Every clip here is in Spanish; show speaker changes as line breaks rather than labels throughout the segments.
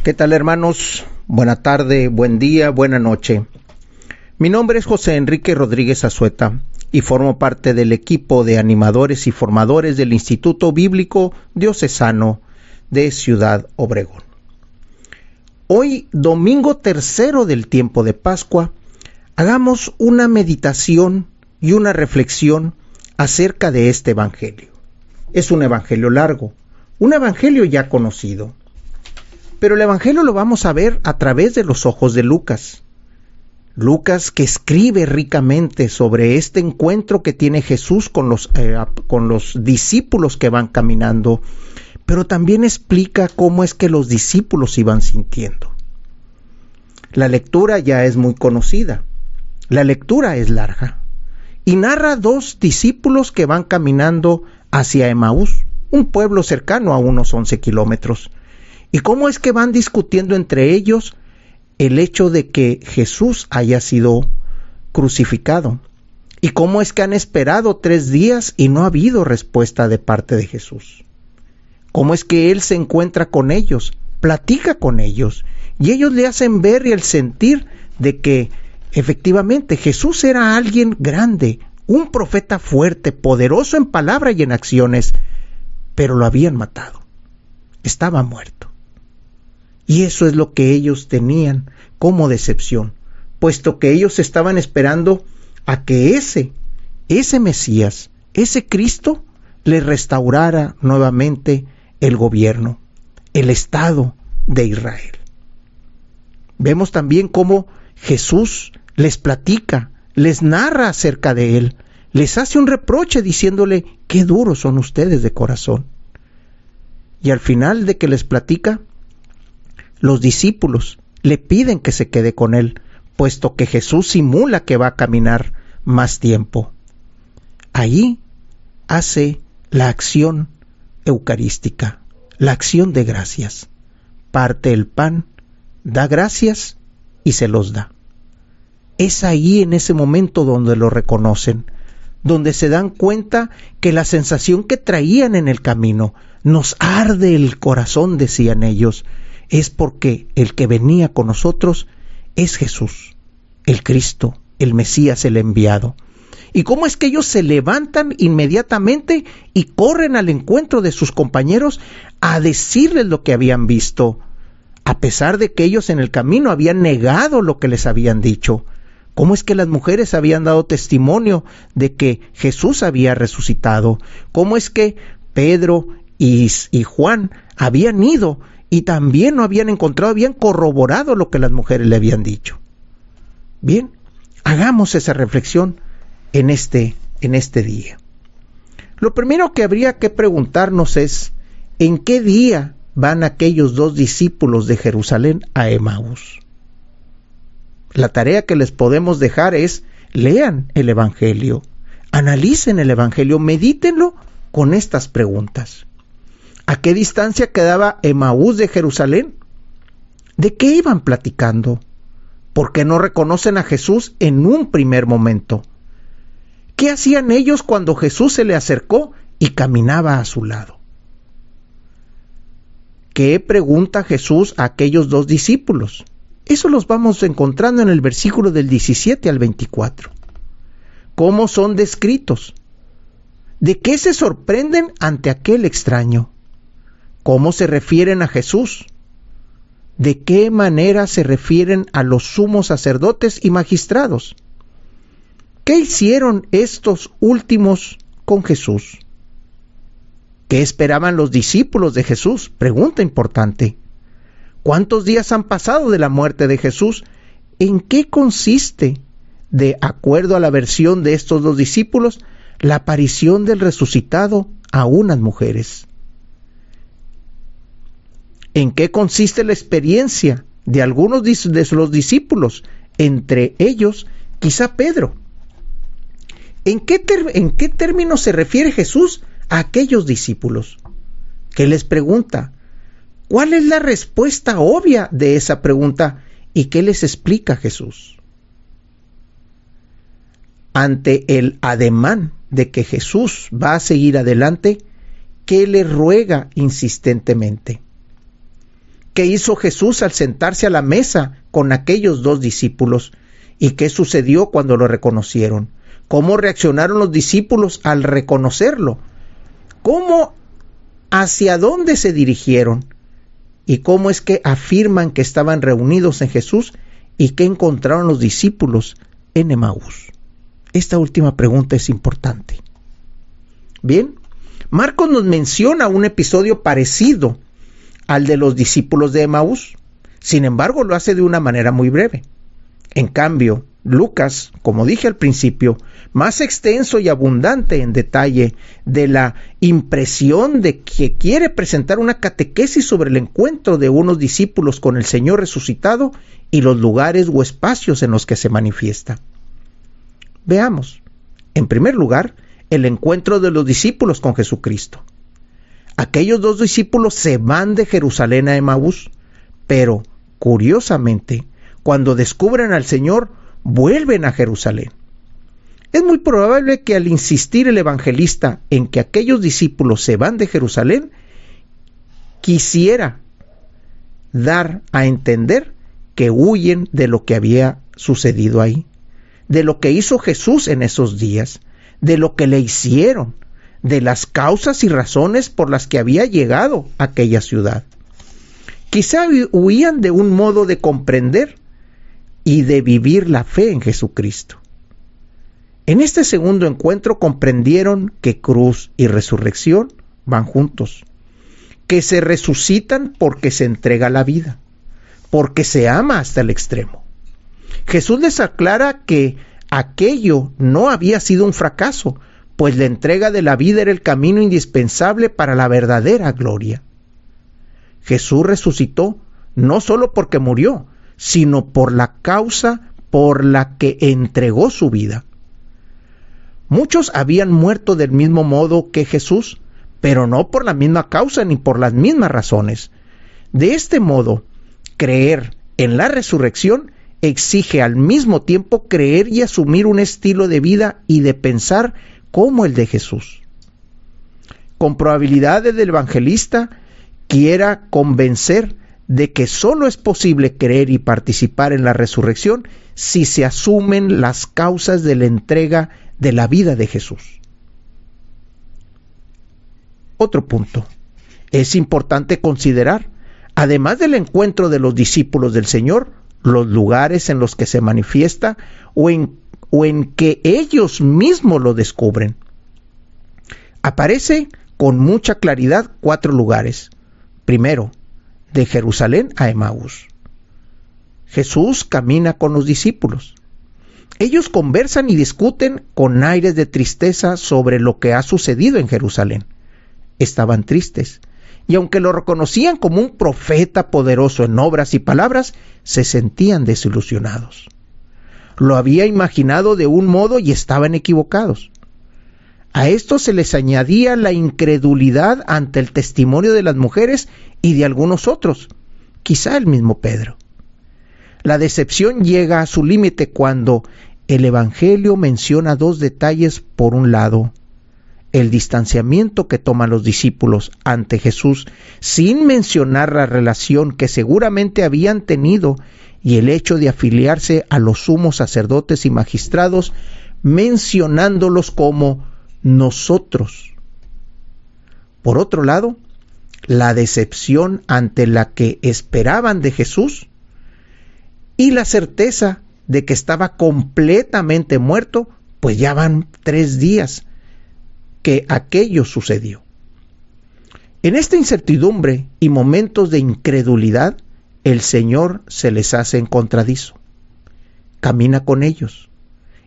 ¿Qué tal, hermanos? Buena tarde, buen día, buena noche. Mi nombre es José Enrique Rodríguez Azueta y formo parte del equipo de animadores y formadores del Instituto Bíblico Diocesano de Ciudad Obregón. Hoy, domingo tercero del tiempo de Pascua, hagamos una meditación y una reflexión acerca de este evangelio. Es un evangelio largo, un evangelio ya conocido. Pero el evangelio lo vamos a ver a través de los ojos de Lucas. Lucas, que escribe ricamente sobre este encuentro que tiene Jesús con los discípulos que van caminando, pero también explica cómo es que los discípulos iban sintiendo. La lectura ya es muy conocida. La lectura es larga y narra dos discípulos que van caminando hacia Emaús, un pueblo cercano a unos 11 kilómetros. ¿Y cómo es que van discutiendo entre ellos el hecho de que Jesús haya sido crucificado? ¿Y cómo es que han esperado 3 días y no ha habido respuesta de parte de Jesús? ¿Cómo es que Él se encuentra con ellos, platica con ellos, y ellos le hacen ver y el sentir de que efectivamente Jesús era alguien grande, un profeta fuerte, poderoso en palabra y en acciones, pero lo habían matado, estaba muerto? Y eso es lo que ellos tenían como decepción, puesto que ellos estaban esperando a que ese Mesías, ese Cristo, les restaurara nuevamente el gobierno, el Estado de Israel. Vemos también cómo Jesús les platica, les narra acerca de Él, les hace un reproche diciéndole, qué duros son ustedes de corazón. Y al final de que les platica, los discípulos le piden que se quede con él, puesto que Jesús simula que va a caminar más tiempo. Ahí hace la acción eucarística, la acción de gracias. Parte el pan, da gracias y se los da. Es ahí en ese momento donde lo reconocen, donde se dan cuenta que la sensación que traían en el camino, nos arde el corazón, decían ellos, es porque el que venía con nosotros es Jesús, el Cristo, el Mesías, el enviado. ¿Y cómo es que ellos se levantan inmediatamente y corren al encuentro de sus compañeros a decirles lo que habían visto, a pesar de que ellos en el camino habían negado lo que les habían dicho? ¿Cómo es que las mujeres habían dado testimonio de que Jesús había resucitado? ¿Cómo es que Pedro y Juan habían ido y también no habían encontrado, habían corroborado lo que las mujeres le habían dicho? Bien, hagamos esa reflexión en este día. Lo primero que habría que preguntarnos es, ¿en qué día van aquellos 2 discípulos de Jerusalén a Emaús? La tarea que les podemos dejar es, lean el Evangelio, analicen el Evangelio, medítenlo con estas preguntas. ¿A qué distancia quedaba Emaús de Jerusalén? ¿De qué iban platicando? ¿Por qué no reconocen a Jesús en un primer momento? ¿Qué hacían ellos cuando Jesús se le acercó y caminaba a su lado? ¿Qué pregunta Jesús a aquellos 2 discípulos? Eso los vamos encontrando en el versículo del 17 al 24. ¿Cómo son descritos? ¿De qué se sorprenden ante aquel extraño? ¿Cómo se refieren a Jesús? ¿De qué manera se refieren a los sumos sacerdotes y magistrados? ¿Qué hicieron estos últimos con Jesús? ¿Qué esperaban los discípulos de Jesús? Pregunta importante. ¿Cuántos días han pasado de la muerte de Jesús? ¿En qué consiste, de acuerdo a la versión de estos 2 discípulos, la aparición del resucitado a unas mujeres? ¿En qué consiste la experiencia de algunos de los discípulos, entre ellos quizá Pedro? ¿En qué términos se refiere Jesús a aquellos discípulos? ¿Qué les pregunta? ¿Cuál es la respuesta obvia de esa pregunta y qué les explica Jesús? Ante el ademán de que Jesús va a seguir adelante, ¿qué le ruega insistentemente? ¿Qué hizo Jesús al sentarse a la mesa con aquellos 2 discípulos? ¿Y qué sucedió cuando lo reconocieron? ¿Cómo reaccionaron los discípulos al reconocerlo? ¿Hacia dónde se dirigieron? ¿Y cómo es que afirman que estaban reunidos en Jesús y qué encontraron los discípulos en Emaús? Esta última pregunta es importante. Bien, Marcos nos menciona un episodio parecido al de los discípulos de Emaús. Sin embargo, lo hace de una manera muy breve. En cambio, Lucas, como dije al principio, más extenso y abundante en detalle de la impresión de que quiere presentar una catequesis sobre el encuentro de unos discípulos con el Señor resucitado y los lugares o espacios en los que se manifiesta. Veamos, en primer lugar, el encuentro de los discípulos con Jesucristo. Aquellos 2 discípulos se van de Jerusalén a Emaús, pero, curiosamente, cuando descubren al Señor, vuelven a Jerusalén. Es muy probable que al insistir el evangelista en que aquellos discípulos se van de Jerusalén, quisiera dar a entender que huyen de lo que había sucedido ahí, de lo que hizo Jesús en esos días, de lo que le hicieron, de las causas y razones por las que había llegado a aquella ciudad. Quizá huían de un modo de comprender y de vivir la fe en Jesucristo. En este segundo encuentro comprendieron que cruz y resurrección van juntos, que se resucitan porque se entrega la vida, porque se ama hasta el extremo. Jesús les aclara que aquello no había sido un fracaso, pues la entrega de la vida era el camino indispensable para la verdadera gloria. Jesús resucitó no solo porque murió, sino por la causa por la que entregó su vida. Muchos habían muerto del mismo modo que Jesús, pero no por la misma causa ni por las mismas razones. De este modo, creer en la resurrección exige al mismo tiempo creer y asumir un estilo de vida y de pensar como el de Jesús. Con probabilidad el evangelista quiera convencer de que solo es posible creer y participar en la resurrección si se asumen las causas de la entrega de la vida de Jesús. Otro punto. Es importante considerar, además del encuentro de los discípulos del Señor, los lugares en los que se manifiesta o en que ellos mismos lo descubren. Aparece con mucha claridad 4 lugares. Primero, de Jerusalén a Emaús. Jesús camina con los discípulos. Ellos conversan y discuten con aires de tristeza sobre lo que ha sucedido en Jerusalén. Estaban tristes, y aunque lo reconocían como un profeta poderoso en obras y palabras, se sentían desilusionados. Lo había imaginado de un modo y estaban equivocados. A esto se les añadía la incredulidad ante el testimonio de las mujeres y de algunos otros, quizá el mismo Pedro. La decepción llega a su límite cuando el Evangelio menciona 2 detalles. Por un lado, el distanciamiento que toman los discípulos ante Jesús sin mencionar la relación que seguramente habían tenido y el hecho de afiliarse a los sumos sacerdotes y magistrados, mencionándolos como nosotros. Por otro lado, la decepción ante la que esperaban de Jesús y la certeza de que estaba completamente muerto, pues ya van 3 días que aquello sucedió. En esta incertidumbre y momentos de incredulidad, el Señor se les hace encontradizo. Camina con ellos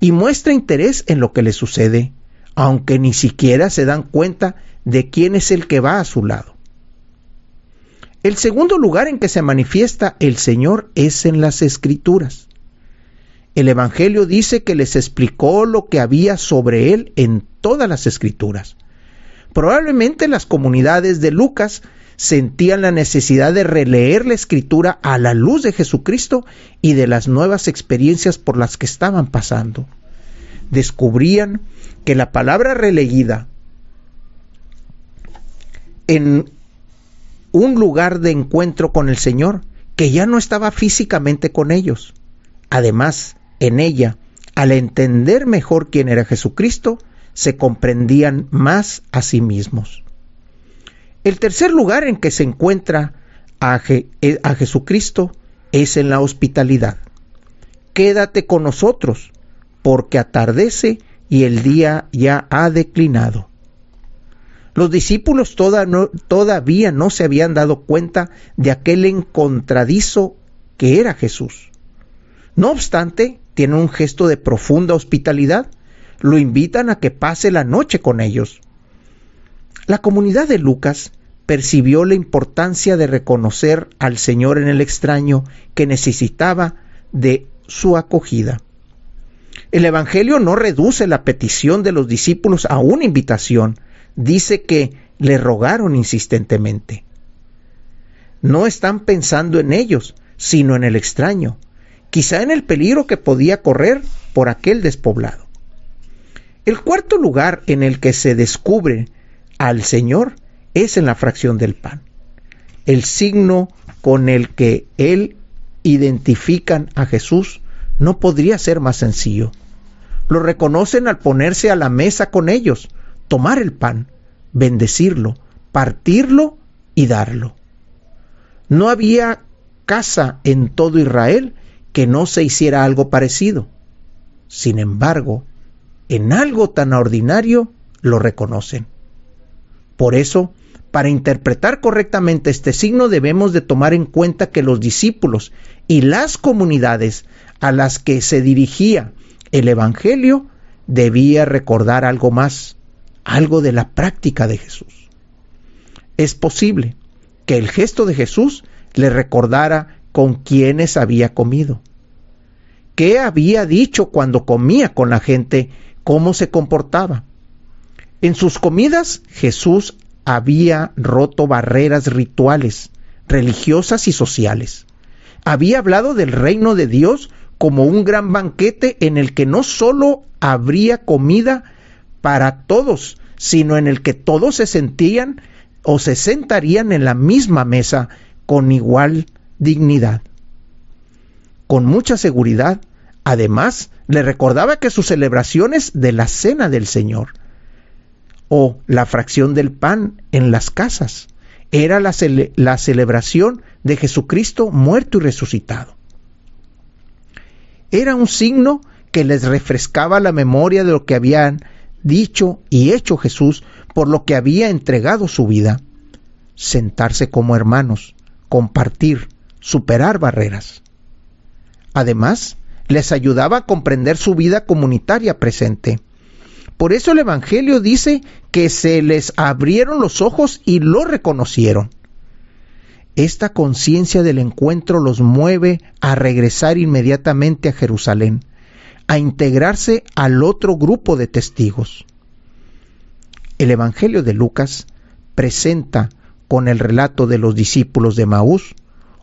y muestra interés en lo que les sucede, aunque ni siquiera se dan cuenta de quién es el que va a su lado. El segundo lugar en que se manifiesta el Señor es en las Escrituras. El Evangelio dice que les explicó lo que había sobre Él en todas las Escrituras. Probablemente las comunidades de Lucas sentían la necesidad de releer la Escritura a la luz de Jesucristo y de las nuevas experiencias por las que estaban pasando. Descubrían que la palabra releída en un lugar de encuentro con el Señor que ya no estaba físicamente con ellos. Además, en ella, al entender mejor quién era Jesucristo, se comprendían más a sí mismos. El tercer lugar en que se encuentra a Jesucristo es en la hospitalidad. Quédate con nosotros, porque atardece y el día ya ha declinado. Los discípulos todavía no se habían dado cuenta de aquel encontradizo que era Jesús. No obstante, tienen un gesto de profunda hospitalidad. Lo invitan a que pase la noche con ellos. La comunidad de Lucas percibió la importancia de reconocer al Señor en el extraño que necesitaba de su acogida. El Evangelio no reduce la petición de los discípulos a una invitación. Dice que le rogaron insistentemente. No están pensando en ellos, sino en el extraño, quizá en el peligro que podía correr por aquel despoblado. El cuarto lugar en el que se descubre al Señor es en la fracción del pan. El signo con el que él identifican a Jesús no podría ser más sencillo. Lo reconocen al ponerse a la mesa con ellos, tomar el pan, bendecirlo, partirlo y darlo. No había casa en todo Israel que no se hiciera algo parecido. Sin embargo, en algo tan ordinario lo reconocen. Por eso, para interpretar correctamente este signo debemos de tomar en cuenta que los discípulos y las comunidades a las que se dirigía el Evangelio debía recordar algo más, algo de la práctica de Jesús. Es posible que el gesto de Jesús le recordara con quienes había comido, qué había dicho cuando comía con la gente, cómo se comportaba. En sus comidas, Jesús había roto barreras rituales, religiosas y sociales. Había hablado del reino de Dios como un gran banquete en el que no solo habría comida para todos, sino en el que todos se sentían o se sentarían en la misma mesa con igual dignidad. Con mucha seguridad, además, le recordaba que sus celebraciones de la Cena del Señor o la fracción del pan en las casas era la celebración de Jesucristo muerto y resucitado. Era un signo que les refrescaba la memoria de lo que habían dicho y hecho Jesús, por lo que había entregado su vida. Sentarse como hermanos, compartir, superar barreras. Además, les ayudaba a comprender su vida comunitaria presente. Por eso el Evangelio dice que se les abrieron los ojos y lo reconocieron. Esta conciencia del encuentro los mueve a regresar inmediatamente a Jerusalén, a integrarse al otro grupo de testigos. El Evangelio de Lucas presenta, con el relato de los discípulos de Emaús,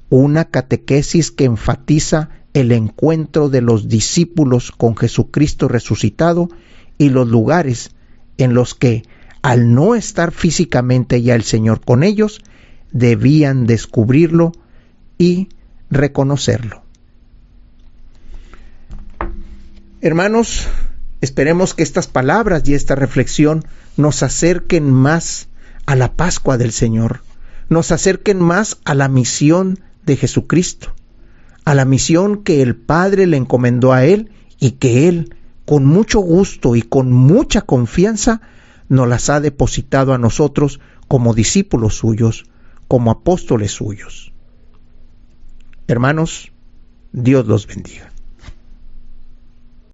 una catequesis que enfatiza el encuentro de los discípulos con Jesucristo resucitado y los lugares en los que, al no estar físicamente ya el Señor con ellos, debían descubrirlo y reconocerlo. Hermanos, esperemos que estas palabras y esta reflexión nos acerquen más a la Pascua del Señor, nos acerquen más a la misión de Jesucristo, a la misión que el Padre le encomendó a Él y que Él, con mucho gusto y con mucha confianza, nos las ha depositado a nosotros como discípulos suyos, como apóstoles suyos. Hermanos, Dios los bendiga.